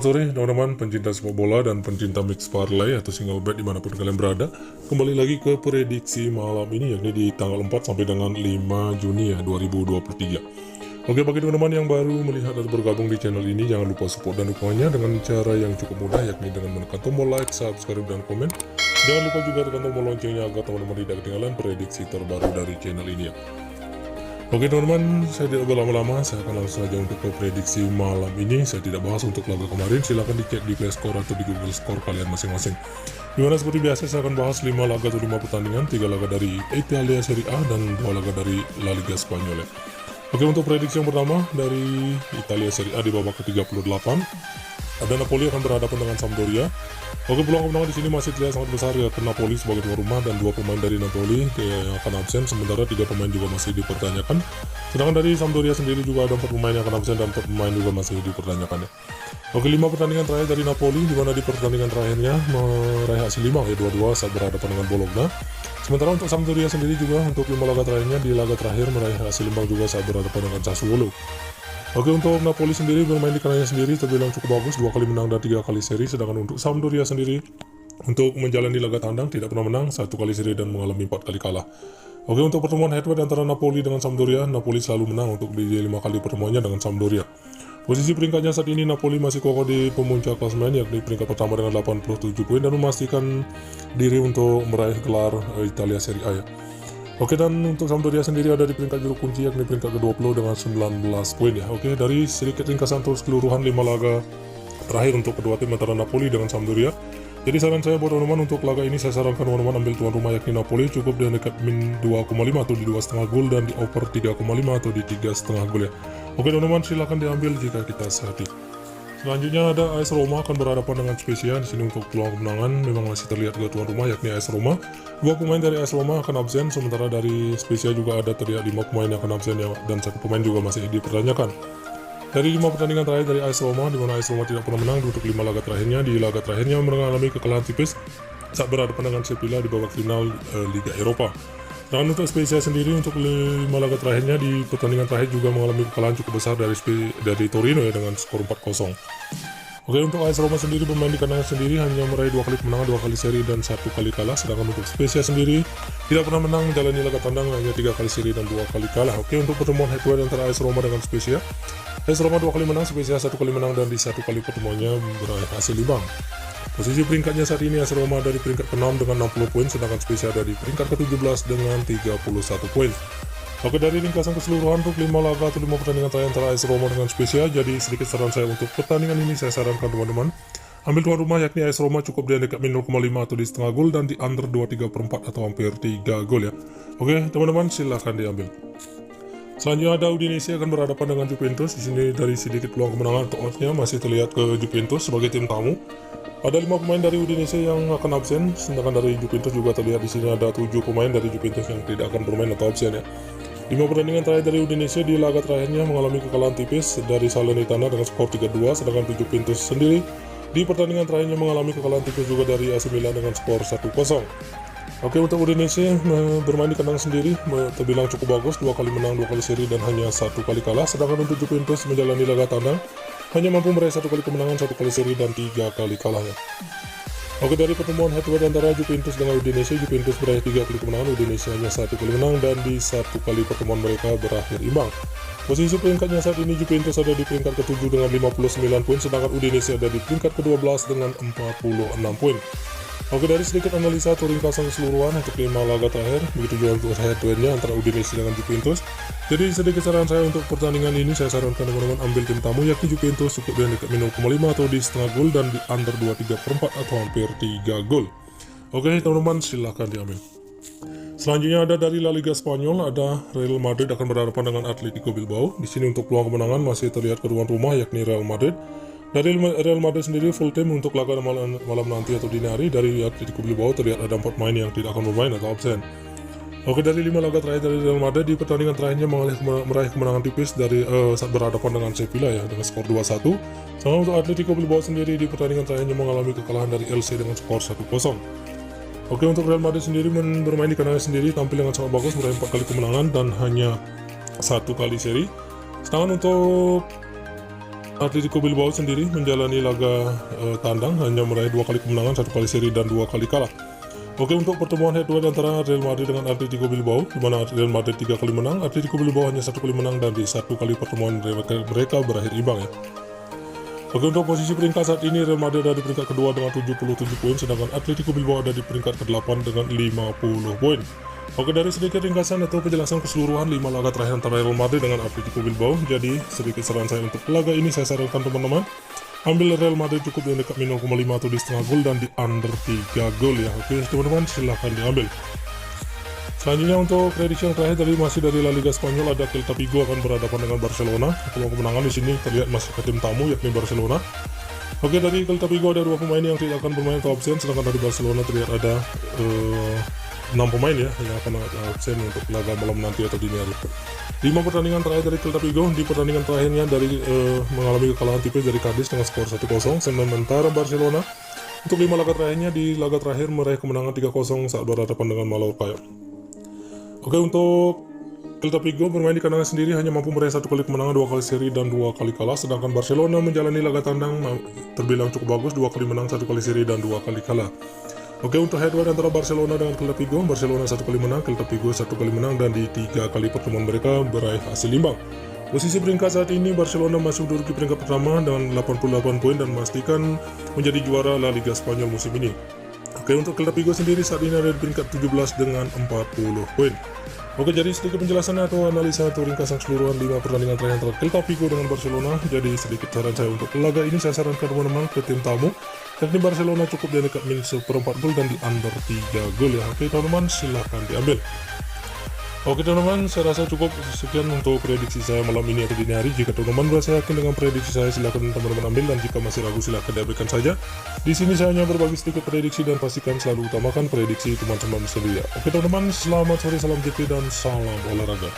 sore teman-teman pencinta sepak bola dan pencinta mix parlay atau single bet dimanapun kalian berada. Kembali lagi ke prediksi malam ini, yakni di tanggal 4 sampai dengan 5 Juni ya 2023. Oke, bagi teman-teman yang baru melihat atau bergabung di channel ini, jangan lupa support dan dukungannya dengan cara yang cukup mudah, yakni dengan menekan tombol like, subscribe, dan komen. Jangan lupa juga tekan tombol loncengnya agar teman-teman tidak ketinggalan prediksi terbaru dari channel ini ya. Oke teman-teman, saya tidak berlama-lama, saya akan langsung saja untuk ke prediksi malam ini. Saya tidak bahas untuk laga kemarin, silahkan dicek di Play Store atau di Google Store kalian masing-masing. Dimana seperti biasa saya akan bahas 5 laga atau 5 pertandingan, 3 laga dari Italia Serie A dan 2 laga dari La Liga Spanyol ya. Oke, untuk prediksi yang pertama dari Italia Serie A di babak ke-38, ada Napoli akan berhadapan dengan Sampdoria. Oke, peluang kemenangan di sini masih terlihat sangat besar ya ke Napoli sebagai tuan rumah, dan 2 pemain dari Napoli yang akan absen, sementara 3 pemain juga masih dipertanyakan. Sedangkan dari Sampdoria sendiri juga ada 4 pemain yang akan absen dan 4 pemain juga masih dipertanyakan ya. Oke, 5 pertandingan terakhir dari Napoli, di mana di pertandingan terakhirnya meraih hasil 5 ya, 2-2 saat berhadapan dengan Bologna. Sementara untuk Sampdoria sendiri juga untuk 5 laga terakhirnya, di laga terakhir meraih hasil imbang juga saat berhadapan dengan Sassuolo. Oke, untuk Napoli sendiri bermain di kandangnya sendiri terbilang cukup bagus, 2 kali menang dan 3 kali seri. Sedangkan untuk Sampdoria sendiri untuk menjalani laga tandang tidak pernah menang, 1 kali seri dan mengalami 4 kali kalah. Oke, untuk pertemuan head-to-head antara Napoli dengan Sampdoria, Napoli selalu menang untuk di 5 kali pertemuannya dengan Sampdoria. Posisi peringkatnya saat ini Napoli masih kokoh di pemuncak klasemen, yakni peringkat pertama dengan 87 poin dan memastikan diri untuk meraih gelar Italia Serie A ya. Oke, dan untuk Sampdoria sendiri ada di peringkat juru kunci, yakni peringkat ke-20 dengan 19 poin ya. Oke, dari sedikit ringkasan terus keseluruhan 5 laga terakhir untuk kedua tim antara Napoli dengan Sampdoria. Jadi saran saya buat teman-teman untuk laga ini, saya sarankan teman-teman ambil tuan rumah yakni Napoli, cukup di dekat min 2,5 atau di 2,5 gol, dan di over 3,5 atau di 3,5 gol ya. Oke teman-teman, silahkan diambil jika kita sehati. Selanjutnya ada AS Roma akan berhadapan dengan Spezia. Di sini untuk peluang kemenangan memang masih terlihat ke tuan rumah yakni AS Roma. 2 pemain dari AS Roma akan absen, sementara dari Spezia juga ada terlihat 5 pemain yang akan absen ya, dan 1 pemain juga masih dipertanyakan. Dari 5 pertandingan terakhir dari AS Roma, di mana AS Roma tidak pernah menang untuk 5 laga terakhirnya. Di laga terakhirnya mengalami kekalahan tipis saat berhadapan dengan Sevilla di babak final Liga Eropa. Dan untuk Spezia sendiri untuk 5 laga terakhirnya di pertandingan terakhir juga mengalami kekalahan cukup besar dari Torino ya, dengan skor 4-0. Oke, untuk AS Roma sendiri bermain di kandangnya sendiri hanya meraih 2 kali kemenangan, 2 kali seri dan 1 kali kalah. Sedangkan untuk Spezia sendiri tidak pernah menang, menjalani laga tandang hanya 3 kali seri dan 2 kali kalah. Oke, untuk pertemuan head-to-head antara AS Roma dengan Spezia, AS Roma 2 kali menang, Spezia 1 kali menang, dan di 1 kali pertemuannya berakhir hasil imbang. Posisi peringkatnya saat ini AS Roma ada di peringkat ke-6 dengan 60 poin, sedangkan Spezia ada di peringkat ke-17 dengan 31 poin. Oke, dari ringkasan keseluruhan untuk 5 laga atau 5 pertandingan terakhir antara AS Roma dengan Spezia, jadi sedikit saran saya untuk pertandingan ini, saya sarankan teman-teman ambil tuan rumah yakni AS Roma, cukup di dekat min 0,5 atau di setengah gol, dan di under 2,34 atau hampir 3 gol ya. Oke teman-teman, silahkan diambil. Selanjutnya ada Udinese akan berhadapan dengan Juventus. Di sini dari sedikit peluang kemenangan atau odds-nya masih terlihat ke Juventus sebagai tim tamu. Ada 5 pemain dari Udinese yang akan absen, sedangkan dari Juventus juga terlihat di sini ada 7 pemain dari Juventus yang tidak akan bermain atau absen ya. 5 pertandingan terakhir dari Udinese di laga terakhirnya mengalami kekalahan tipis dari Salernitana dengan skor 3-2, sedangkan Juventus sendiri di pertandingan terakhirnya mengalami kekalahan tipis juga dari AC Milan dengan skor 1-0. Oke, untuk Udinese bermain di kandang sendiri terbilang cukup bagus, 2 kali menang, 2 kali seri dan hanya 1 kali kalah. Sedangkan untuk Juventus menjalani laga tandang hanya mampu meraih 1 kali kemenangan, 1 kali seri dan 3 kali kalahnya. Oke, dari pertemuan head-to-head antara Juventus dengan Udinese, Juventus meraih 3 kali kemenangan, Udinese hanya 1 kali menang, dan di 1 kali pertemuan mereka berakhir imbang. Posisi peringkatnya saat ini Juventus ada di peringkat ke-7 dengan 59 poin, sedangkan Udinese ada di peringkat ke-12 dengan 46 poin. Oke, dari sedikit analisa atau ringkasan keseluruhan untuk 5 laga terakhir, begitu juga untuk head-to-headnya antara Udinese dengan Juventus. Jadi sedikit saran saya untuk pertandingan ini, saya sarankan teman-teman ambil tim tamu yakni Juventus, cukup di dekat min 0,5 atau di setengah gol, dan di under 2,34 atau hampir 3 gol. Oke teman-teman, silahkan diambil. Selanjutnya ada dari La Liga Spanyol, ada Real Madrid akan berhadapan dengan Atletico Bilbao. Di sini untuk peluang kemenangan masih terlihat ke tuan rumah yakni Real Madrid. Dari Real Madrid sendiri full tim untuk laga malam nanti atau dini hari. Dari Atletico Bilbao terlihat ada 4 pemain yang tidak akan bermain atau absen. Oke, dari 5 laga terakhir dari Real Madrid di pertandingan terakhirnya meraih kemenangan tipis dari saat berhadapan dengan Sevilla ya, dengan skor 2-1. Sama untuk Atletico Bilbao sendiri di pertandingan terakhirnya mengalami kekalahan dari LC dengan skor 1-0. Oke, untuk Real Madrid sendiri bermain di kandangnya sendiri tampil dengan sangat bagus, meraih 4 kali kemenangan dan hanya 1 kali seri. Sedangkan untuk Atletico Bilbao sendiri menjalani laga tandang hanya meraih 2 kali kemenangan, 1 kali seri dan 2 kali kalah. Oke, untuk pertemuan head to head antara Real Madrid dengan Atletico Bilbao, di mana Real Madrid 3 kali menang, Atletico Bilbao hanya 1 kali menang, dan di 1 kali pertemuan mereka berakhir imbang ya. Oke, untuk posisi peringkat saat ini Real Madrid ada di peringkat kedua dengan 77 poin, sedangkan Atletico Bilbao ada di peringkat ke-8 dengan 50 poin. Oke, dari sedikit ringkasan atau penjelasan keseluruhan 5 laga terakhir antara Real Madrid dengan Atletico Bilbao, jadi sedikit saran saya untuk laga ini saya sarankan teman-teman ambil Real Madrid cukup di dekat 0,5 atau di setengah gol dan di under 3 gol ya. Oke teman-teman, silahkan diambil. Selanjutnya untuk prediksi yang terakhir tadi masih dari La Liga Spanyol, ada Celta Vigo akan berhadapan dengan Barcelona. Peluang kemenangan di sini terlihat masih ke tim tamu yakni Barcelona. Oke, dari Celta Vigo ada 2 pemain yang tidak akan bermain atau absen, sedangkan dari Barcelona terlihat ada 6 pemain ya yang akan absen untuk laga malam nanti atau dini hari. 5 pertandingan terakhir dari Celta Vigo, di pertandingan terakhirnya dari mengalami kekalahan tipis dari Cadiz dengan skor 1-0. Sementara Barcelona untuk 5 laga terakhirnya, di laga terakhir meraih kemenangan 3-0 saat berhadapan dengan Mallorca. Oke, untuk Celta Vigo bermain di kandangnya sendiri hanya mampu meraih 1 kali kemenangan, 2 kali seri dan 2 kali kalah, sedangkan Barcelona menjalani laga tandang terbilang cukup bagus, 2 kali menang, 1 kali seri dan 2 kali kalah. Oke, untuk head to head antara Barcelona dengan Celta Vigo, Barcelona 1 kali menang, Celta Vigo 1 kali menang, dan di 3 kali pertemuan mereka meraih hasil imbang. Posisi peringkat saat ini Barcelona masih menduduki peringkat pertama dengan 88 poin dan memastikan menjadi juara La Liga Spanyol musim ini. Oke, untuk Celta Vigo sendiri saat ini ada di peringkat 17 dengan 40 poin. Oke, jadi sedikit penjelasan atau analisa atau ringkasan keseluruhan 5 pertandingan terakhir antara Celta Vigo dengan Barcelona. Jadi sedikit saran saya untuk laga ini, saya sarankan teman-teman ke tim tamu, yakni Barcelona cukup di dekat min 1/4 gol dan di under 3 gol ya. Oke teman-teman, silahkan diambil. Oke teman-teman, saya rasa cukup sekian untuk prediksi saya malam ini atau dini hari. Jika teman-teman merasa yakin dengan prediksi saya, silahkan teman-teman ambil, dan jika masih ragu silahkan diabaikan saja. Di sini saya hanya berbagi sedikit prediksi dan pastikan selalu utamakan prediksi teman-teman sendiri. Oke teman-teman, selamat sore, salam GP dan salam olahraga.